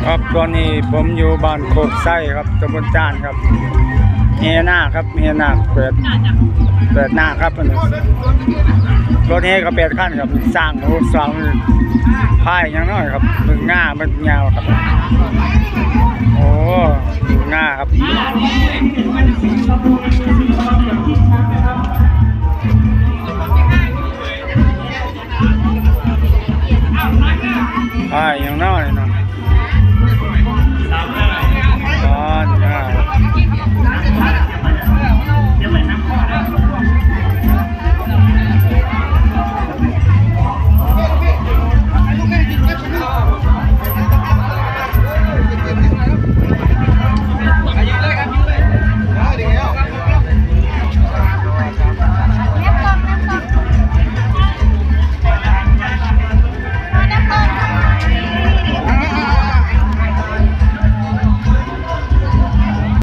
ครับตอนนี้ผมอยู่บ้านโคกไส้ครับตำบลจานครับเฮนาครับเฮนาเปิดหน้าครับรถเฮก็8 คันครับสร้างรถสร้างพายอย่างน้อยครับมึงง่ามันยาวครับโอ้ง่าครับพายยัง